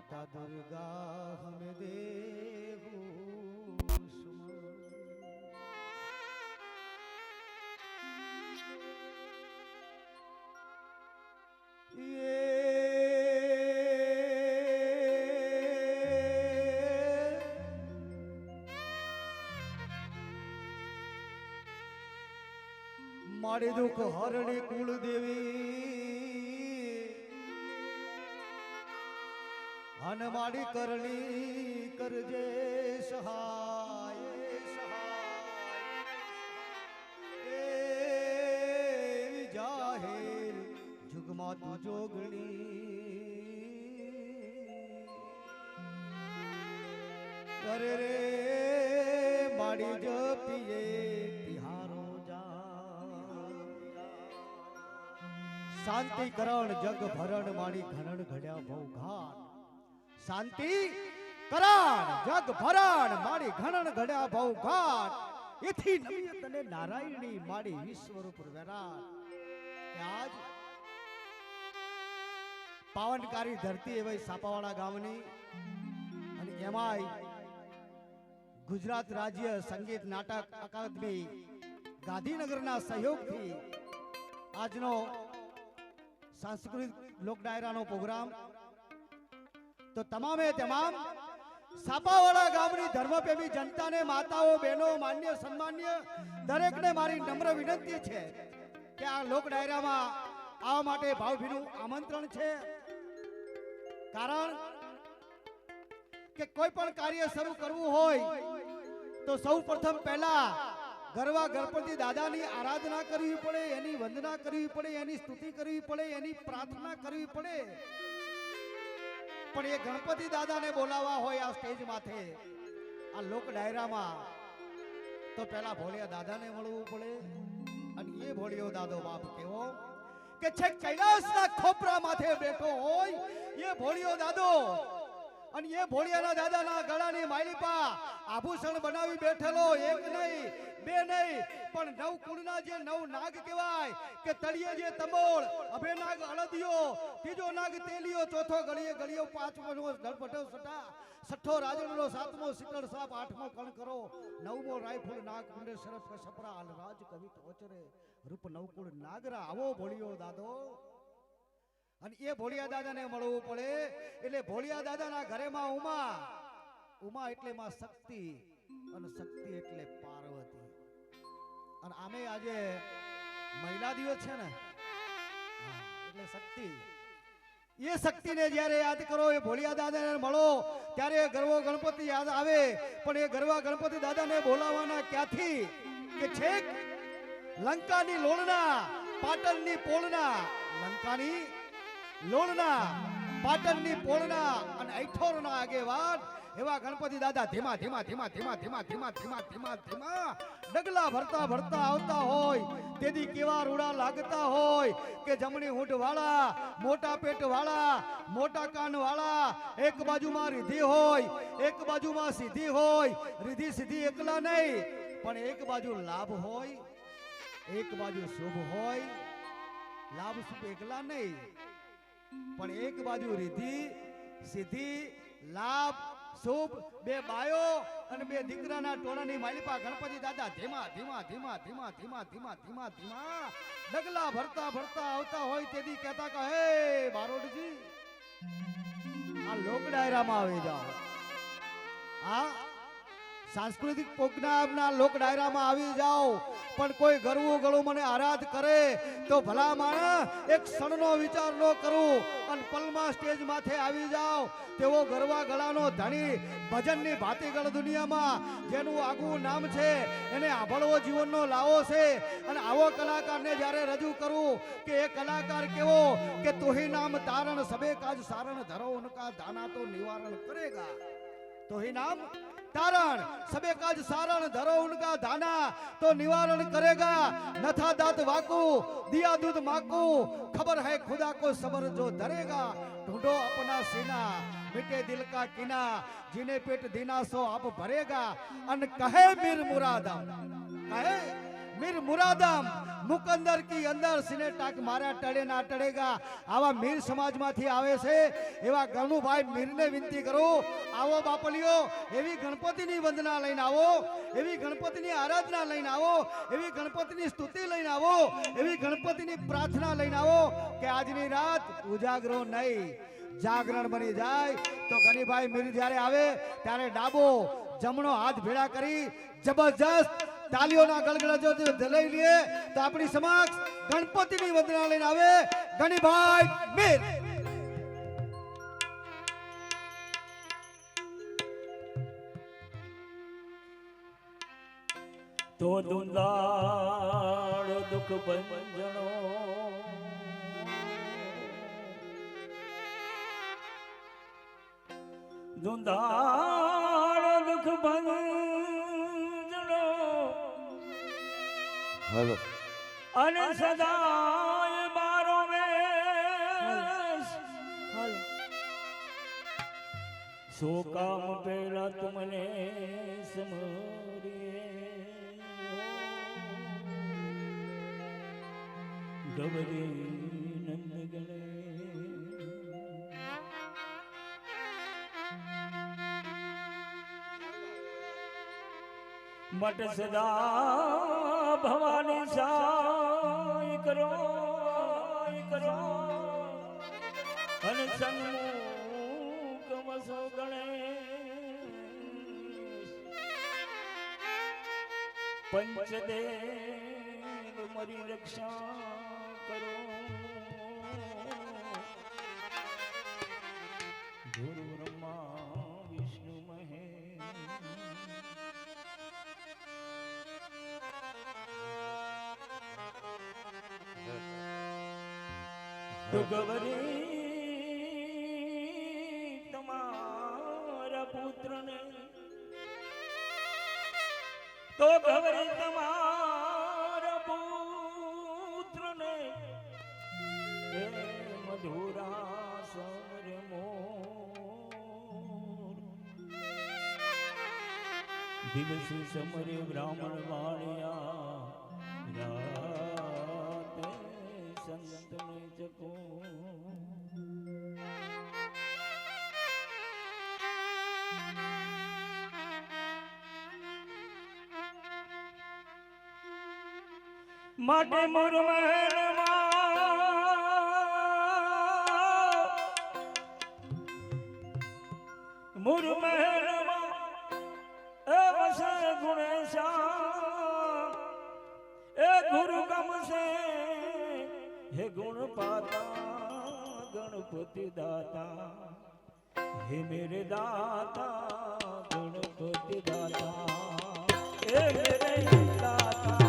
माता दुर्गा हमें देहु सुमन। ये मारे दुख हरणी कुल देवी हन मारी करणी करजे सहाय सहाय ए जाहिर जुगमा तू जोगणी करे रे मारी जपिए तिहारो जा शांति करण जग भरण मारी घरण घड्या भौ घाट शांति करण जग भरण मारी घणन घड्या भौ घाट एथी नमियत ने नारायणी मारी विश्वरूप विराट के आज पावनकारी धरती एवं सापावाड़ा गामनी અને એમાંય ગુજરાત રાજ્ય સંગીત નાટક અકાદમી ગાંધીનગરના સહયોગથી આજનો સાંસ્કૃતિક લોક ડાયરાનો પ્રોગ્રામ तो तमामे तमाम सापावाड़ा गामनी धर्मप्रेमी जनता ने माताओं बहनों मान्य सम्मान्य दरेक ने मारी नम्र विनंती है कि आ लोक डायरा में आवा माटे भावभीનું आमंत्रण है। कारण के कोई पण कार्य शुरू करवू होय तो सौ प्रथम पहला गरवा गणपति दादा नी आराधना करवी पड़े, एनी वंदना करवी पड़े, एनी स्तुति करवी पड़े, एनी प्रार्थना करवी पड़े। पण ये गणपति दादा ने बोलावा हो आ स्टेज माथे आ लोक डायरा में तो पहला भोलिया दादा ने मळवू पड़े। अने ये भोलियो दादो बाप केवो के छे कैलाश ना खोपरा माथे बैठो होय ये भोलियो दादो। अने ये भोलियाना दादाना गळानी मालिपा आभूषण बनावी बैठेलो एक नहीं बे नहीं पण नव कुळना जे नव नाग कहेवाय के तळिये जे तमोळ अभे नाग हळदियो तीजो नाग तेलियो चौथो गळिये गळियो पांचमो गणपटो सटा छठो राजणनो सातमो सिकड़ साप आठमो कण करो नवमो रायफुल नाग कुंडे शरफ का छपरा अलराज कवि तोचरे रूप नवकुळ नागरा आवो भोलियो दादो। અને એ ભોળિયા દાદાને મળવું પડે એટલે ભોળિયા દાદાના ઘરેમાં ઉમા ઉમા એટલે માં શક્તિ અને શક્તિ એટલે પાર્વતી। અને આમે આજે મહિલા દિવસ છે ને એટલે શક્તિ ये शक्ति ने જ્યારે याद करो ये भोलिया दादा ने મળો ત્યારે ગરવો ગણપતિ याद આવે। પણ એ ગરવા ગણપતિ દાદાને બોલાવવાના ક્યાંથી કે છેક લંકાની લોણના પાટણની પોળના લંકાની लोणना पाटणनी पोळना અને ऐठोरना આગેવાન એવા ગણપતિ દાદા ધીમા ધીમા ધીમા ધીમા ધીમા ધીમા ધીમા ધીમા ધીમા ડગલા ભરતા ભરતા આવતા હોય તેદી કેવા રૂડા લાગતા હોય કે જમણી હૂંઠ વાળા મોટા પેટ વાળા મોટા કાન વાળા એક બાજુમાં રીધી હોય એક બાજુમાં સીધી હોય રીધી સીધી એકલા નહીં પણ એક બાજુ લાભ હોય એક બાજુ શુભ હોય લાભ શુભ એકલા નહીં पण एक बाजू रिधी सीधी लाभ शुभ बे बायो अने बे दीकराना टोळानी मालिपा गणपति दादा धीमा धीमा धीमा धीमा धीमा धीमा धीमा धीमा डगला भरता भरता आवता होय तेदी कहता का हे बारोडजी आ लोक डायरा में आवी जाओ आ सांस्कृतिक प्रोग्राम ना लोक डायरा में आवी जाओ। पण कोई गरवू गळू मने आराध करे तो भला माणा एक क्षणनो विचार न करू अन पलमा स्टेज माथे आवी जाओ तेवो गरवा गळानो धणी भजननी भातीगळ दुनियामां जेनु आगू नाम छे एने आभळવો जीवननो लावो छे अने आवो कलाकारने ज्यारे रजू करू के ए कलाकार केवो के तोही नाम तारण सबे काज सारण धरो उनका दाना तो निवारण करेगा। तोही नाम तारण सबे काज सारण धरो उनका दाना तो निवारण करेगा। नथा दात वाकू दिया दूध माकू खबर है खुदा को सबर जो धरेगा। ढूंढो अपना सीना मिटे दिल का कीना जिन्हें पेट दीना सो आप भरेगा। अन कहे मीर मुरादा कहे મીર મુરાદમ મુકંદર કી અંદર સિને ટાક મારા ટળે ના ટળેગા આવા મીર સમાજમાંથી આવે છે એવા ગણુભાઈ મીરને વિનંતી કરું, આવો બાપલીઓ, એવી ગણપતિની વંદના લઈને આવો, એવી ગણપતિની આરાધના લઈને આવો, એવી ગણપતિની સ્તુતિ લઈને આવો, એવી ગણપતિની પ્રાર્થના લઈને આવો કે આજની રાત ઉજાગરો નહીં જાગરણ બની જાય. તો ગણીભાઈ મીર જ્યારે આવે ત્યારે ડાબો જમણો હાથ ભેળા કરી જબરજસ્ત તાલીઓના ગળગળાટ લઈ લઈએ તો આપણી સમક્ષ ગણપતિની વંદના લઈને આવે ગણીભાઈ મીર. તો દુંદાળ દુઃખ ભંજણો દુંદાળ દુઃખ ભંજણો હાલો અને સદાય મારો વેશ સો કામ પેલા તુમને સમરીએ ગવરી નંદ ગણે મટ સદા ભવાની સાય કરો અને સન્મુખ વસો ગણે પંચદેવ મરી રક્ષા કરો ગુરુ બ્રહ્મા વિષ્ણુ મહેશ તો ગવરી તમારા પુત્રને તો ગવરી તમારા પુત્રને હે મધુરા સમરે મોર દિવસ સમરે બ્રાહ્મણ વાણિયા રાતે સંતને જકો માટે મોર મહેરમાં એ વસે ગુણેશા એ ગુરુ ગમશે હે ગુણ પાતા ગણપતિ દાતા હે મેરે દાતા ગણપતિ દાતા હે મેરે દાતા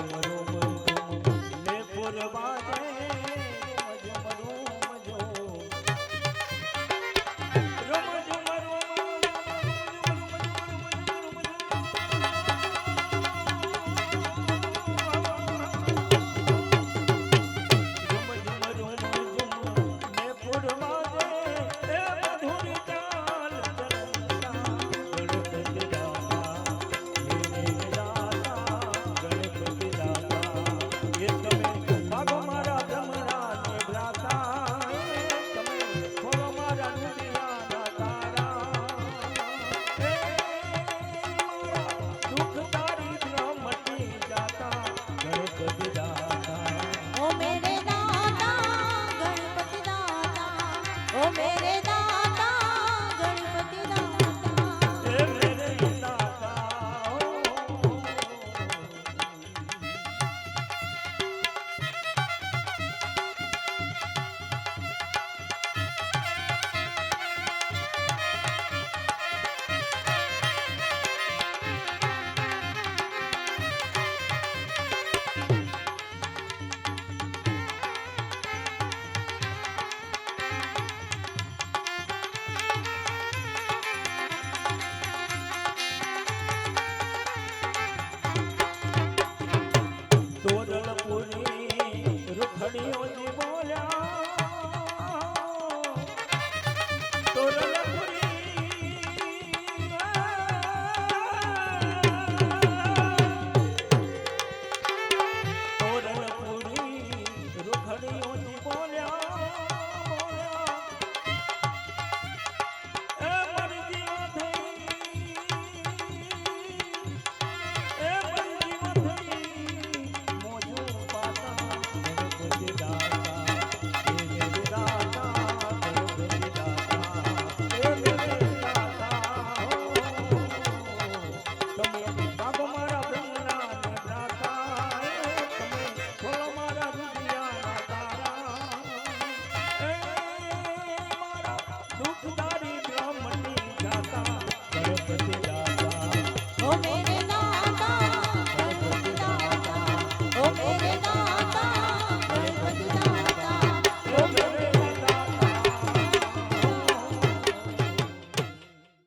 રોમ ઝુમ ને પુરવાજે ઝુમ રોમ ઝુમ રોમ ઝુમ ओ मेरे दाता गणपति दाता ओ मेरे दाता गणपति दाता તોરણપુરી